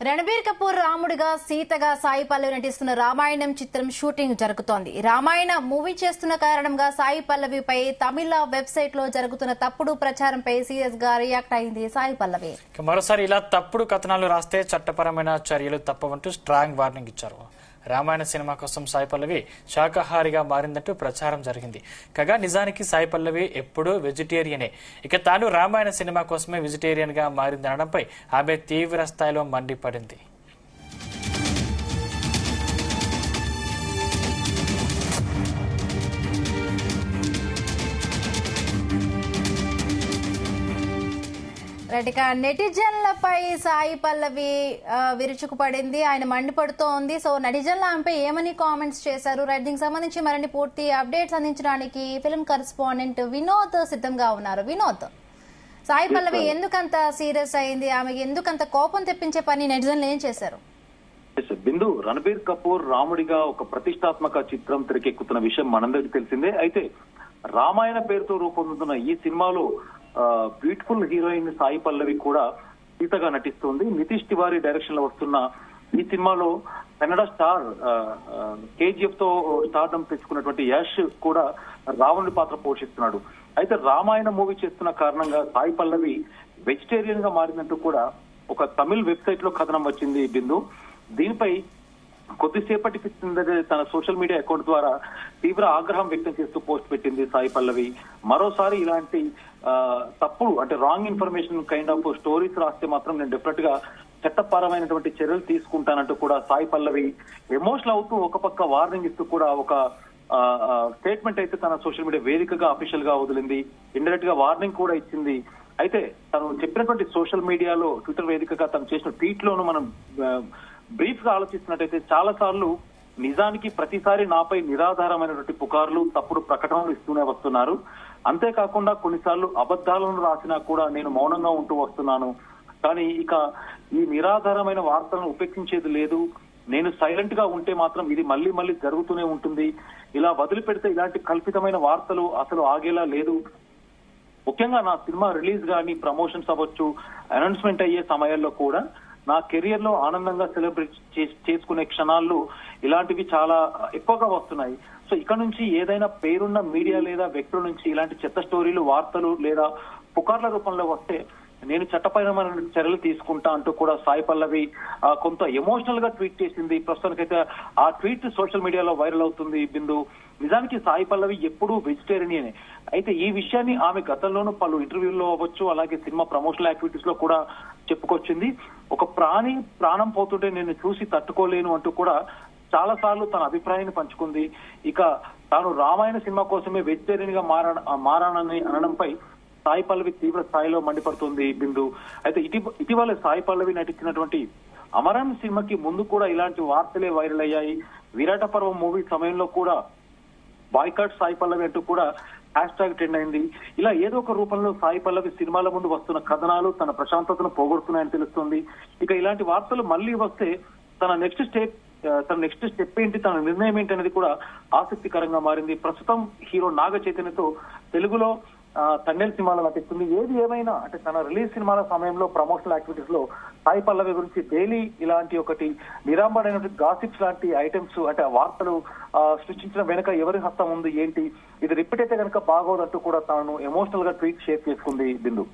రణబీర్ కపూర్ రాముడిగా సీతగా సాయి పల్లవి నటిస్తున్న రామాయణం చిత్రం షూటింగ్ జరుగుతోంది. రామాయణ మూవీ చేస్తున్న కారణంగా సాయి పల్లవిపై తమిళ వెబ్సైట్ లో జరుగుతున్న తప్పుడు ప్రచారంపై సీరియస్ గా రియాక్ట్ అయింది సాయి పల్లవి. మరోసారి ఇలా తప్పుడు కథనాలు రాస్తే చట్టపరమైన చర్యలు తప్పవంటూ స్ట్రాంగ్ వార్నింగ్ ఇచ్చారు. రామాయణ సినిమా కోసం సాయి పల్లవి శాకాహారిగా మారిందంటూ ప్రచారం జరిగింది. కాగా నిజానికి సాయి పల్లవి ఎప్పుడూ వెజిటేరియనే. ఇక తాను రామాయణ సినిమా కోసమే వెజిటేరియన్ గా మారిందనడంపై ఆమె తీవ్ర స్థాయిలో మండిపడింది. నెటిజన్లపై సాయి పల్లవి విరుచుకుపడింది. ఆయన మండిపడుతోంది. సో నెటిజన్ల ఆమెపై ఏమని కామెంట్స్ చేశారు, దీనికి సంబంధించి మరిన్ని పూర్తి అప్డేట్స్ అందించడానికి ఫిల్మ్ కరెస్పాండెంట్ వినోద్ సిద్ధంగా ఉన్నారు. వినోద్, సాయి పల్లవి ఎందుకంత సీరియస్ అయింది, ఆమెకి ఎందుకంత కోపం తెప్పించే పని నెటిజన్లు ఏం చేశారు? బిందు, రణబీర్ కపూర్ రాముడిగా ఒక ప్రతిష్టాత్మక చిత్రం తెరకెక్కుతున్న విషయం మనందరికీ తెలిసిందే. అయితే రామాయణ పేరుతో రూపొందుతున్న ఈ సినిమాలో బ్యూటిఫుల్ హీరోయిన్ సాయి పల్లవి కూడా సీతగా నటిస్తుంది. నితీష్ తివారీ డైరెక్షన్ లో వస్తున్న ఈ సినిమాలో కన్నడ స్టార్ కేజీఎఫ్ తో స్టార్డమ్ తెచ్చుకున్నటువంటి యష్ కూడా రావణుడి పాత్ర పోషిస్తున్నాడు. అయితే రామాయణ మూవీ చేస్తున్న కారణంగా సాయి పల్లవి వెజిటేరియన్ గా మారిందంటూ కూడా ఒక తమిళ్ వెబ్సైట్ లో కథనం వచ్చింది. బిందు, దీనిపై కొద్దిసేపటి తన సోషల్ మీడియా అకౌంట్ ద్వారా తీవ్ర ఆగ్రహం వ్యక్తం చేస్తూ పోస్ట్ పెట్టింది సాయి పల్లవి. మరోసారి ఇలాంటి తప్పుడు అంటే wrong information kind of stories రాస్తే మాత్రం నేను డెఫినెట్ గా చట్టపరమైనటువంటి చర్యలు తీసుకుంటానంటూ కూడా సాయి పల్లవి ఎమోషనల్ అవుతూ ఒక పక్క వార్నింగ్ ఇస్తూ కూడా ఒక స్టేట్మెంట్ అయితే తన సోషల్ మీడియా వేదికగా అఫీషియల్ గా వదిలింది. ఇండైరెక్ట్ గా వార్నింగ్ కూడా ఇచ్చింది. అయితే తను చెప్పినటువంటి సోషల్ మీడియాలో ట్విట్టర్ వేదికగా తను చేసిన ట్వీట్ లోను మనం బ్రీఫ్ గా ఆలోచిస్తున్నట్టయితే చాలా సార్లు నిజానికి ప్రతిసారి నాపై నిరాధారమైనటువంటి పుకార్లు తప్పుడు ప్రకటనలు ఇస్తూనే వస్తున్నారు. అంతేకాకుండా కొన్నిసార్లు అబద్ధాలను రాసినా కూడా నేను మౌనంగా ఉంటూ వస్తున్నాను. కానీ ఇక ఈ నిరాధారమైన వార్తలను ఉపేక్షించేది లేదు. నేను సైలెంట్ గా ఉంటే మాత్రం ఇది మళ్ళీ మళ్ళీ జరుగుతూనే ఉంటుంది. ఇలా వదిలిపెడితే ఇలాంటి కల్పితమైన వార్తలు అసలు ఆగేలా లేదు. ముఖ్యంగా నా సినిమా రిలీజ్ గానీ ప్రమోషన్స్ అవ్వచ్చు, అనౌన్స్మెంట్ అయ్యే సమయాల్లో కూడా నా కెరియర్ లో ఆనందంగా సెలబ్రేట్ చేసుకునే క్షణాలు ఇలాంటివి చాలా ఎక్కువగా వస్తున్నాయి. సో ఇక నుంచి ఏదైనా పేరున్న మీడియా లేదా వ్యక్తుల నుంచి ఇలాంటి చెత్త స్టోరీలు, వార్తలు లేదా పుకార్ల రూపంలో వస్తే నేను చట్టపరమైన చర్యలు తీసుకుంటా అంటూ కూడా సాయి పల్లవి కొంత ఎమోషనల్ గా ట్వీట్ చేసింది. ప్రస్తుతానికైతే ఆ ట్వీట్ సోషల్ మీడియాలో వైరల్ అవుతుంది. బిందు, నిజానికి సాయి పల్లవి ఎప్పుడూ వెజిటేరియనే. అయితే ఈ విషయాన్ని ఆమె గతంలోనూ పలు ఇంటర్వ్యూల్లో అవ్వచ్చు, అలాగే సినిమా ప్రమోషనల్ యాక్టివిటీస్ లో కూడా చెప్పుకొచ్చింది. ఒక ప్రాణం పోతుంటే నేను చూసి తట్టుకోలేను అంటూ కూడా చాలా సార్లు తన అభిప్రాయాన్ని పంచుకుంది. ఇక తాను రామాయణ సినిమా కోసమే వెజిటేరియన్ గా మారానని అనడంపై సాయి పల్లవి తీవ్ర స్థాయిలో మండిపడుతుంది. బిందు, అయితే ఇటీవల సాయి పల్లవి నటించినటువంటి అమరన్ సినిమాకి ముందు కూడా ఇలాంటి వార్తలే వైరల్ అయ్యాయి. విరాట పర్వం మూవీ సమయంలో కూడా బాయ్కాట్ సాయి పల్లవి అంటూ కూడా హ్యాష్ ట్యాగ్ ట్రెండ్ అయింది. ఇలా ఏదో ఒక రూపంలో సాయి పల్లవి సినిమాల ముందు వస్తున్న కథనాలు తన ప్రశాంతతను పోగొడుతున్నాయని తెలుస్తుంది. ఇక ఇలాంటి వార్తలు మళ్లీ వస్తే తన నెక్స్ట్ స్టెప్ ఏంటి, తన నిర్ణయం ఏంటి అనేది కూడా ఆసక్తికరంగా మారింది. ప్రస్తుతం హీరో నాగ చైతన్యతో తెలుగులో తండేల్ సినిమాలో నటిస్తుంది. ఏది ఏమైనా అంటే తన రిలీజ్ సినిమాల సమయంలో ప్రమోషనల్ యాక్టివిటీస్ లో సాయి పల్లవి గురించి డైలీ ఇలాంటి ఒకటి నిరాంబడైనటువంటి గాసిప్స్ లాంటి ఐటమ్స్ అంటే వార్తలు సృష్టించడం వెనుక ఎవరి హస్తం ఉంది ఏంటి, ఇది రిపీట్ అయితే కనుక బాగోదంటూ కూడా తాను ఎమోషనల్ గా ట్వీట్ షేర్ చేసుకుంది. బిందు.